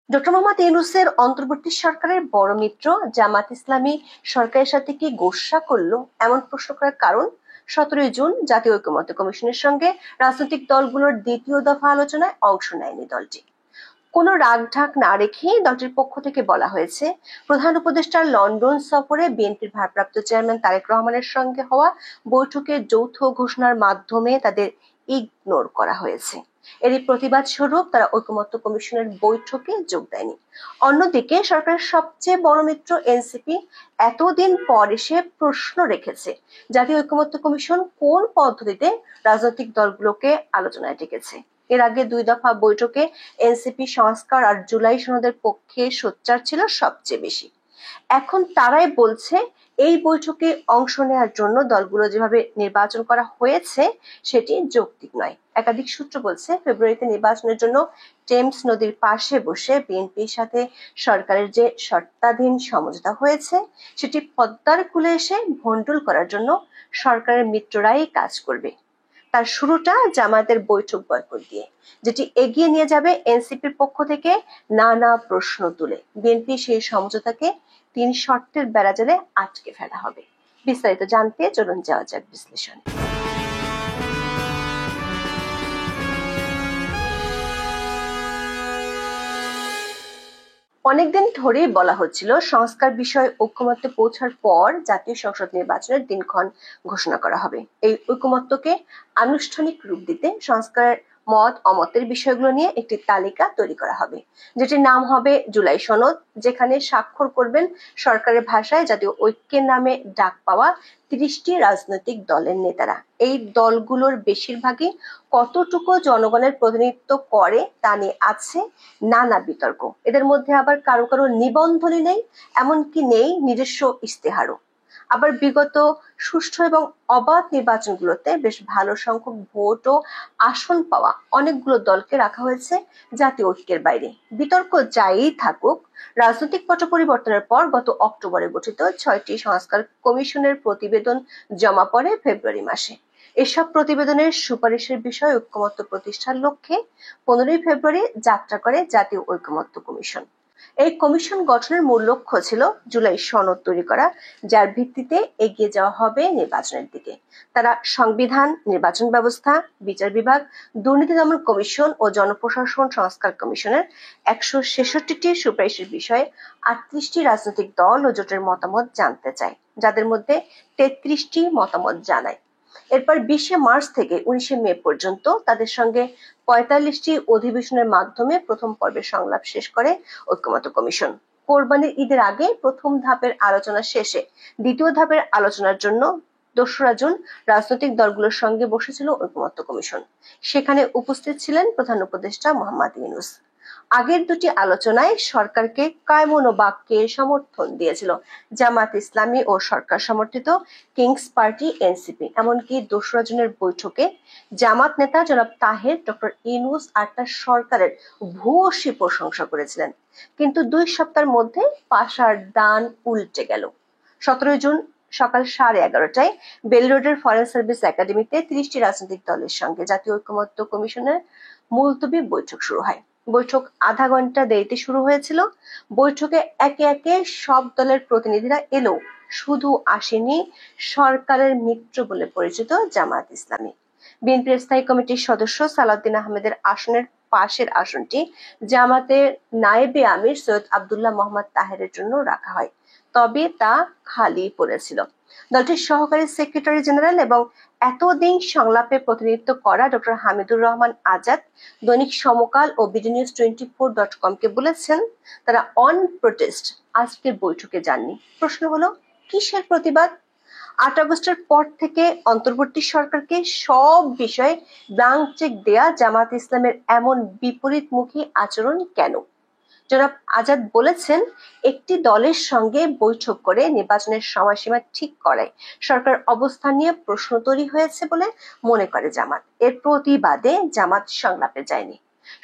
Doctor Mohammad ইউনূসের অন্তর্বর্তী সরকারের বড় মিত্র জামাত ইসলামী সরকারের সাথে কি গোস্বা করলো এমন প্রশ্ন করার কারণ 17 জুন জাতীয় ঐকমত্য কমিশনের সঙ্গে রাজনৈতিক দলগুলোর দ্বিতীয় দফা আলোচনায় অংশ নেয়নি দলটি। কোনো রাগঢাক না রেখে দলটির পক্ষ থেকে বলা হয়েছে, প্রধান উপদেষ্টার লন্ডন সফরে বিএনপির ভারপ্রাপ্ত চেয়ারম্যান তারেক রহমানের সঙ্গে হওয়া বৈঠকের যৌথ ঘোষণার মাধ্যমে তাদের ইগনোর করা হয়েছে। এরই প্রতিবাদ স্বরূপ তারা ঐকমত্য কমিশনের বৈঠকে যোগ দেয়নি। অন্যদিকে সরকারের সবচেয়ে বড় মিত্র এনসিপি এতদিন পর এসে প্রশ্ন রেখেছে, জাতীয় ঐকমত্য কমিশন কোন পদ্ধতিতে রাজনৈতিক দলগুলোকে আলোচনায় ডেকেছে। এর আগে 2 দফা বৈঠকে এনসিপি সংস্কার আর জুলাই সনদের পক্ষে সোচ্চার ছিল সবচেয়ে বেশি। এখন তারাই বলছে এই বৈঠকে অংশ নেওয়ার জন্য দলগুলো যেভাবে নির্বাচন করা হয়েছে সেটি যৌক্তিক নয়। একাধিক সূত্র বলছে, ফেব্রুয়ারিতে নির্বাচনের জন্য টেমস নদীর পাশে বসে বিএনপির সাথে সরকারের যে শর্তাধীন সমঝোতা হয়েছে সেটি পদ্মার কূলে এসে ভণ্ডুল করার জন্য সরকারের মিত্ররাই কাজ করবে। তার শুরুটা জামায়াতের বৈঠক বয়কট দিয়ে, যেটি এগিয়ে নিয়ে যাবে এনসিপির পক্ষ থেকে নানা প্রশ্ন তুলে। বিএনপি সেই সমঝোতাকে 3 শর্তের বেড়াজালে আটকে ফেলা হবে। বিস্তারিত জানতে চলুন যাওয়া যাক বিশ্লেষণে। অনেকদিন ধরেই বলা হচ্ছিল সংস্কার বিষয়ে ঐকমত্যে পৌঁছার পর জাতীয় সংসদ নির্বাচনের দিনক্ষণ ঘোষণা করা হবে। এই ঐকমত্যকে আনুষ্ঠানিক রূপ দিতে সংস্কারের মত অমতের বিষয়গুলো নিয়ে একটি তালিকা তৈরি করা হবে, যেটির নাম হবে জুলাই সনদ, যেখানে স্বাক্ষর করবেন সরকারের ভাষায় জাতীয় ঐক্যের নামে ডাক পাওয়া 30টি রাজনৈতিক দলের নেতারা। এই দলগুলোর বেশিরভাগই কতটুকু জনগণের প্রতিনিধিত্ব করে তা নিয়ে আছে নানা বিতর্ক। এদের মধ্যে আবার কারো কারো নিবন্ধনই নেই, এমনকি নেই নিজস্ব ইস্তেহারও। আবার বিগত সুষ্ঠু এবং অবাধ নির্বাচনগুলোতে বেশ ভালো সংখ্যক ভোট ও আসন পাওয়া অনেকগুলো দলকে রাখা হয়েছে জাতীয় ঐক্যের বাইরে। বিতর্ক যাই থাকুক, রাজনৈতিক পট পরিবর্তনের পর গত অক্টোবরে গঠিত 6টি সংস্কার কমিশনের প্রতিবেদন জমা পড়ে ফেব্রুয়ারি মাসে। এসব প্রতিবেদনের সুপারিশের বিষয়ে ঐকমত্য প্রতিষ্ঠার লক্ষ্যে 15ই ফেব্রুয়ারি যাত্রা করে জাতীয় ঐকমত্য কমিশন। এই কমিশন গঠনের মূল লক্ষ্য ছিল জুলাই সনদ তৈরি করা, যার ভিত্তিতে এগিয়ে যাওয়া হবে নির্বাচনের দিকে। তারা সংবিধান, নির্বাচন ব্যবস্থা, বিচার বিভাগ, দুর্নীতি দমন কমিশন ও জনপ্রশাসন সংস্কার কমিশনের 166টি সুপারিশের বিষয়ে 38টি রাজনৈতিক দল ও জোটের মতামত জানতে চায়, যাদের মধ্যে 33টি মতামত জানায়। এরপর 20শে মার্চ থেকে 19শে মে পর্যন্ত তাদের সঙ্গে 45টি অধিবেশনের মাধ্যমে প্রথম পর্বের সংলাপ শেষ করে ঐকমত্য কমিশন। কোরবানির ঈদের আগে প্রথম ধাপের আলোচনা শেষে দ্বিতীয় ধাপের আলোচনার জন্য 2রা জুন রাজনৈতিক দলগুলোর সঙ্গে বসেছিল ঐকমত্য কমিশন। সেখানে উপস্থিত ছিলেন প্রধান উপদেষ্টা মোহাম্মদ ইউনূস। আগের দুটি আলোচনায় সরকারকে কায়মনো বাক্যে সমর্থন দিয়েছিল জামাত ইসলামী ও সরকার সমর্থিত কিংস পার্টি এনসিপি। এমনকি 2রা জুনের বৈঠকে জামাত নেতা জনাব তাহের ডক্টর ইউনূস আর তার সরকারের ভূয়সী প্রশংসা করেছিলেন। কিন্তু 2 সপ্তাহের মধ্যে পাশার দান উল্টে গেল। 17 জুন সকাল 11:30টায় বেল রোডের ফরেন সার্ভিস একাডেমিতে 30টি রাজনৈতিক দলের সঙ্গে জাতীয় ঐকমত্য কমিশনের মুলতবি বৈঠক শুরু হয়। বৈঠক আধা ঘন্টা দেরিতে শুরু হয়েছিল। বৈঠকে একে একে সব দলের প্রতিনিধিরা এলেও শুধু আসেনি সরকারের মিত্র বলে পরিচিত জামায়াত ইসলামী। বিএনপির স্থায়ী কমিটির সদস্য সালাউদ্দিন আহমেদের আসনের পাশের আসনটি জামাতের নায়েবে আমির সৈয়দ আব্দুল্লাহ মোহাম্মদ তাহেরের জন্য রাখা হয়, তবে তা খালি পড়েছিল। দলটির সহকারী সেক্রেটারি জেনারেল এবং এতদিন সংলাপে প্রতিনিধিত্ব করা ডক্টর হামিদুর রহমান আজাদ দৈনিক সমকাল ও bdnews24.com-কে বলেছেন, তারা অন প্রোটেস্ট আজকের বৈঠকে যাননি। প্রশ্ন হলো, কিসের প্রতিবাদ? 8 আগস্টের পর থেকে অন্তর্বর্তী সরকারকে সব বিষয়ে ব্ল্যাঙ্ক চেক দেয়া জামাত ইসলামের এমন বিপরীতমুখী আচরণ কেন? জনাব আজাদ বলেছেন, একটি দলের সঙ্গে বৈঠক করে নির্বাচনের সময়সীমা ঠিক করায় সরকার অবস্থান নিয়ে প্রশ্ন তৈরি হয়েছে বলে মনে করে জামাত। এর প্রতিবাদে জামাত সংলাপে যায়নি।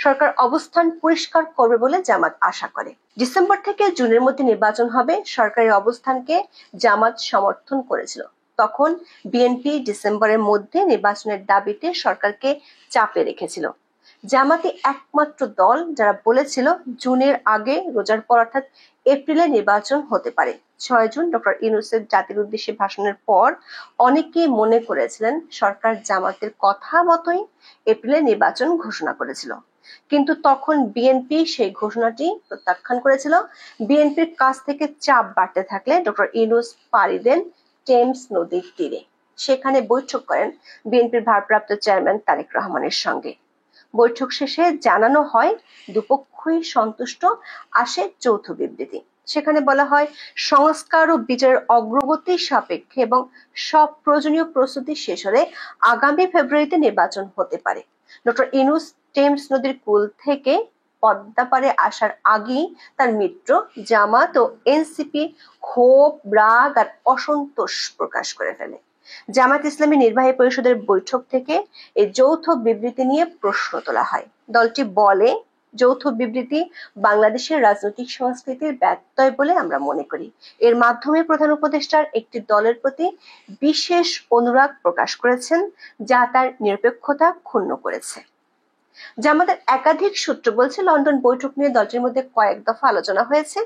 সরকার অবস্থান পরিষ্কার করবে বলে জামাত আশা করে। ডিসেম্বর থেকে জুনের মধ্যে নির্বাচন হবে, সরকারের অবস্থানকে জামাত সমর্থন করেছিল। তখন বিএনপি ডিসেম্বরের মধ্যে নির্বাচনের দাবিতে সরকারকে চাপে রেখেছিল। জামাতি একমাত্র দল যারা বলেছিল জুনের আগে রোজার পর অর্থাৎ এপ্রিলে নির্বাচন হতে পারে। 6 জুন ডক্টর ইউনূসের জাতির উদ্দেশ্যে ভাষণের পর অনেকেই মনে করেছিলেন সরকার জামাতের কথা মতোই এপ্রিলে নির্বাচন ঘোষণা করেছিল, কিন্তু তখন বিএনপি সেই ঘোষণাটি প্রত্যাখ্যান করেছিল। বিএনপির কাছ থেকে চাপ বাড়তে থাকলে ডক্টর ইউনূস পাড়ি দেন টেমস নদীর তীরে। সেখানে বৈঠক করেন বিএনপির ভারপ্রাপ্ত চেয়ারম্যান তারেক রহমানের সঙ্গে। বৈঠক শেষে জানানো হয় দুপক্ষই সন্তুষ্ট, আসে যৌথ বিবৃতি। সেখানে বলা হয় সংস্কার ও বিচারের অগ্রগতি সাপেক্ষে এবং সব প্রয়োজনীয় প্রস্তুতি শেষ হলে আগামী ফেব্রুয়ারিতে নির্বাচন হতে পারে। ডক্টর ইউনূস টেমস নদীর কূল থেকে পদ্মা পারে আসার আগেই তার মিত্র জামাত ও এনসিপি ক্ষোভ, রাগ আর অসন্তোষ প্রকাশ করে ফেলে। জামাত ইসলামী নির্বাহী পরিষদের বৈঠক থেকে এই যৌথ বিবৃতি নিয়ে প্রশ্ন তোলা হয়। দলটি বলে, যৌথ বিবৃতি বাংলাদেশের রাজনৈতিক সংস্কৃতির ব্যত্যয় বলে আমরা মনে করি। এর মাধ্যমে প্রধান উপদেষ্টার একটি দলের প্রতি বিশেষ অনুরাগ প্রকাশ করেছেন, যা তার নিরপেক্ষতা ক্ষুণ্ণ করেছে। জামাতের একাধিক সূত্র বলছে লন্ডন বৈঠক নিয়ে দলটির মধ্যে কয়েক দফা আলোচনা হয়েছে।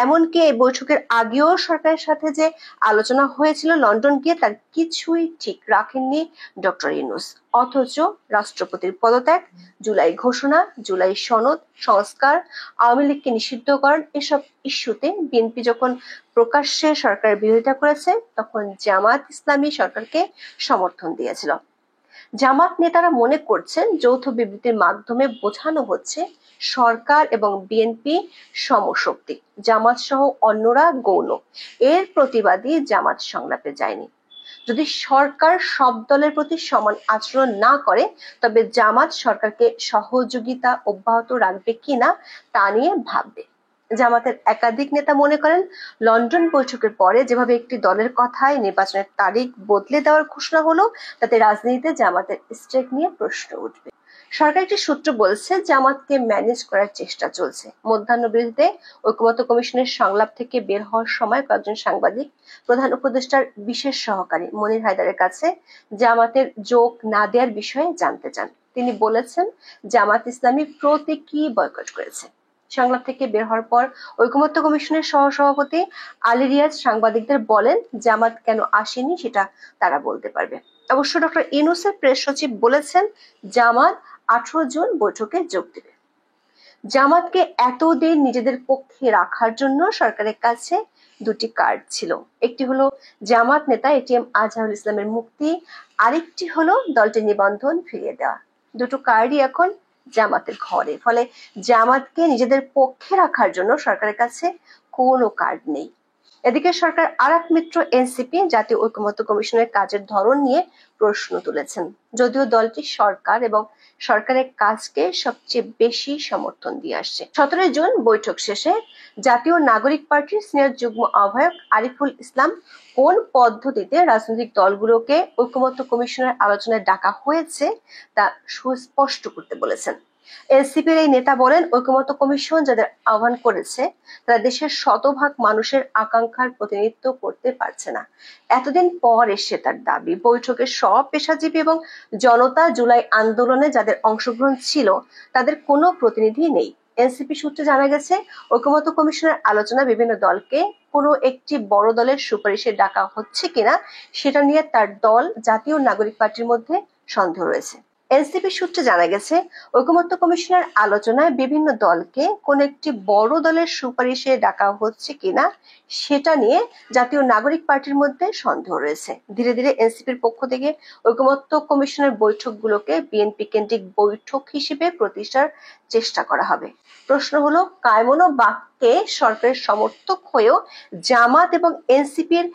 এমনকি এই বৈঠকের আগেও সরকারের সাথে যে আলোচনা হয়েছিল লন্ডন গিয়ে, তার কিছুই ঠিক রাখেননি ডক্টর ইউনূস। অথচ রাষ্ট্রপতির পদত্যাগ, জুলাই ঘোষণা, জুলাই সনদ, সংস্কার, আওয়ামী লীগকে নিষিদ্ধকরণ, এসব ইস্যুতে বিএনপি যখন প্রকাশ্যে সরকারের বিরোধিতা করেছে, তখন জামাত ইসলামী সরকারকে সমর্থন দিয়েছিল। জামাত নেতারা মনে করছেন যৌথ বিবৃতির মাধ্যমে বোঝানো হচ্ছে সরকার এবং বিএনপি সমশক্তি, জামাত সহ অন্যরা গৌণ। এর প্রতিবাদী জামাত সংলাপে যায়নি। যদি সরকার সব দলের প্রতি সমান আচরণ না করে, তবে জামাত সরকারকে সহযোগিতা অব্যাহত রাখবে কিনা তা নিয়ে ভাববে। জামাতের একাধিক নেতা মনে করেন লন্ডন বৈঠকের পরে যেভাবে একটি দলের কথায় নির্বাচনের তারিখ বদলে দেওয়ার ঘোষণা হলো, তাতে রাজনীতিতে জামাতের স্টেক নিয়ে প্রশ্ন উঠবে। সরকার একটি সূত্র বলছে জামাতকে ম্যানেজ করার চেষ্টা চলছে। মধ্যাহ্নবিরতিতে ঐকমত্য কমিশনের সংলাপ থেকে বের হওয়ার সময় কয়েকজন সাংবাদিক প্রধান উপদেষ্টার বিশেষ সহকারী মনির হায়দারের কাছে জামাতের যোগ না দেওয়ার বিষয়ে জানতে চান। তিনি বলেছেন জামাত ইসলামী প্রতীকী বয়কট করেছে। সংলাপ থেকে বের হওয়ার পর ঐকমত্য কমিশনের সহসভাপতি আলী রিয়াজ সাংবাদিকদের বলেন জামাত কেন আসেনি সেটা তারা বলতে পারবে। অবশ্য ডক্টর ইউনূসের প্রেস সচিব বলেছেন জামাত 18 জুন বৈঠকে যোগ দেবে। জামাতকে এতদিন নিজেদের পক্ষে রাখার জন্য সরকারের কাছে দুটি কার্ড ছিল। একটি হলো জামাত নেতা এটিএম আজহারুল ইসলামের মুক্তি, আরেকটি হলো দলটির নিবন্ধন ফিরিয়ে দেওয়া। দুটো কার্ডই এখন জামাতের ঘরে, ফলে জামাতকে নিজেদের পক্ষে রাখার জন্য সরকারের কাছে কোনো কার্ড নেই। এদিকে সরকার আরেক মিত্র এনসিপি জাতীয় ঐকমত্য কমিশনের কাজের ধরন নিয়ে প্রশ্ন তুলেছেন। যদিও দলটি সরকার এবং সরকারের কাজকে সবচেয়ে বেশি সমর্থন দিয়ে আসছে। 17 জুন বৈঠক শেষে জাতীয় নাগরিক পার্টির সিনিয়র যুগ্ম আহ্বায়ক আরিফুল ইসলাম কোন পদ্ধতিতে রাজনৈতিক দলগুলোকে ঐকমত্য কমিশনের আলোচনায় ডাকা হয়েছে তা সুস্পষ্ট করতে বলেছেন। এনসিপির এই নেতা বলেন ঐকমত্য কমিশন যাদের আহ্বান করেছে তারা দেশের শতভাগ মানুষের আকাঙ্ক্ষার প্রতিনিধিত্ব করতে পারছে না। এতদিন পর এসে তার দাবি বৈঠকে সব পেশাজীবী এবং জনতা জুলাই আন্দোলনে যাদের অংশগ্রহণ ছিল তাদের কোনো প্রতিনিধি নেই। এনসিপি সূত্রে জানা গেছে ঐকমত্য কমিশনের আলোচনা বিভিন্ন দলকে কোনো একটি বড় দলের সুপারিশে ডাকা হচ্ছে কিনা সেটা নিয়ে তার দল জাতীয় নাগরিক পার্টির মধ্যে সন্দেহ রয়েছে। এনসিপি সূত্রে জানা গেছে ঐকমত্য কমিশনের আলোচনায় বিভিন্ন দলকে কোন একটি বড় দলের সুপারিশে ডাকা হচ্ছে কিনা সেটা নিয়ে জাতীয় নাগরিক পার্টির মধ্যে সন্দেহ রয়েছে। ধীরে ধীরে এনসিপির পক্ষ থেকে ঐকমত্য কমিশনের বৈঠকগুলোকে বিএনপি কেন্দ্রিক বৈঠক হিসেবে প্রতিষ্ঠার চেষ্টা করা হবে। প্রশ্ন হলো কায়মনো বাক্যে সরকারের সমর্থক হয়েও জামাত এবং এনসিপির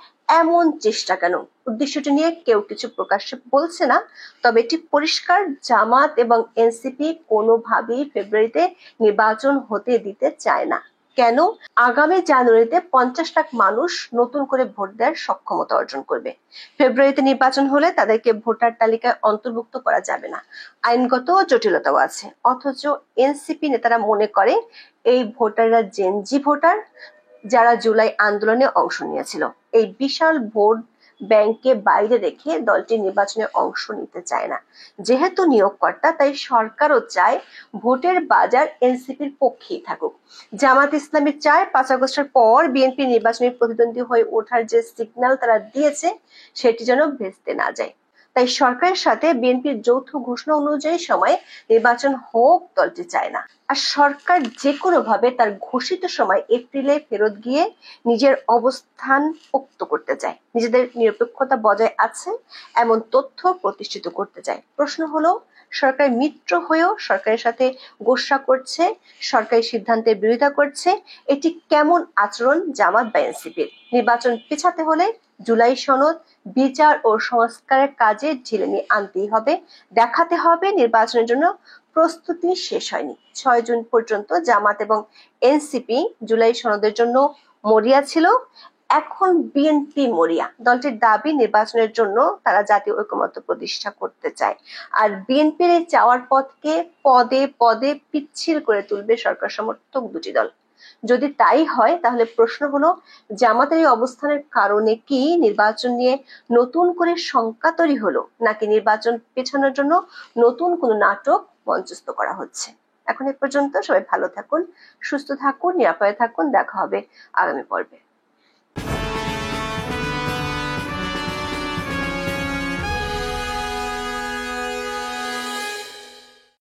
এমন চেষ্টা কেন? উদ্দেশ্যটি নিয়ে কেউ কিছু প্রকাশ্যে বলছে না, তবে এটি পরিষ্কার জামাত এবং এনসিপি কোনোভাবেই ফেব্রুয়ারিতে নির্বাচন হতে দিতে চায় না। কেন? আগামী জানুয়ারিতে 50 লাখ মানুষ নতুন করে ভোট দেওয়ার সক্ষমতা অর্জন করবে। ফেব্রুয়ারিতে নির্বাচন হলে তাদেরকে ভোটার তালিকায় অন্তর্ভুক্ত করা যাবে না, আইনগত জটিলতাও আছে। অথচ এনসিপি নেতারা মনে করে এই ভোটাররা জেনজি ভোটার যারা জুলাই আন্দোলনে অংশ নিয়েছিল। এই বিশাল ভোট ব্যাংকে বাইরে রেখে দলটি নির্বাচনে অংশ নিতে চায় না। যেহেতু নিয়োগকর্তা, তাই সরকারও চায় ভোটের বাজার এনসিপির পক্ষেই থাকুক। জামাত ইসলামী চায় 5 আগস্টের পর বিএনপি নির্বাচনী প্রতিদ্বন্দ্বী হয়ে ওঠার যে সিগন্যাল তারা দিয়েছে সেটি যেন ভেস্তে না যায়। তাই সরকারের সাথে বিএনপির যৌথ ঘোষণা অনুযায়ী সময়ে নির্বাচন হোক দলটি চায় না। আর সরকার যে কোনো ভাবে তার ঘোষিত সময় এপ্রিলে ফেরত গিয়ে নিজের অবস্থান পোক্ত করতে চায়, নিজেদের নিরপেক্ষতা বজায় আছে এমন তথ্য প্রতিষ্ঠিত করতে চায়। প্রশ্ন হলো, সরকার মিত্র হয়েও সরকারের সাথে গোসা করছে, সরকারি সিদ্ধান্তের বিরোধিতা করছে, এটি কেমন আচরণ জামাত বা এনসিপির? নির্বাচন পেছাতে হলে জুলাই সনদ, বিচার ও সংস্কারের কাজে ঢিলেমি আনতেই হবে। দেখাতে হবে নির্বাচনের জন্য প্রস্তুতি শেষ হয়নি। 6 জুন পর্যন্ত জামাত এবং এনসিপি জুলাই সনদের জন্য মরিয়া ছিল, এখন বিএনপি মরিয়া। দলটির দাবি নির্বাচনের জন্য তারা জাতীয় ঐকমত্য প্রতিষ্ঠা করতে চায়, আর বিএনপির এই চাওয়ার পথকে পদে পদে পিচ্ছিল করে তুলবে সরকার সমর্থক দুটি দল। যদি তাই হয়, তাহলে প্রশ্ন হলো, জামাতের এই অবস্থানের কারণে কি নির্বাচন নিয়ে নতুন করে শঙ্কা তৈরি হলো, নাকি নির্বাচন পেছানোর জন্য নতুন কোনো নাটক মঞ্চস্থ করা হচ্ছে? এখন এ পর্যন্ত। সবাই ভালো থাকুন, সুস্থ থাকুন, নিরাপদে থাকুন। দেখা হবে আগামী পর্বে।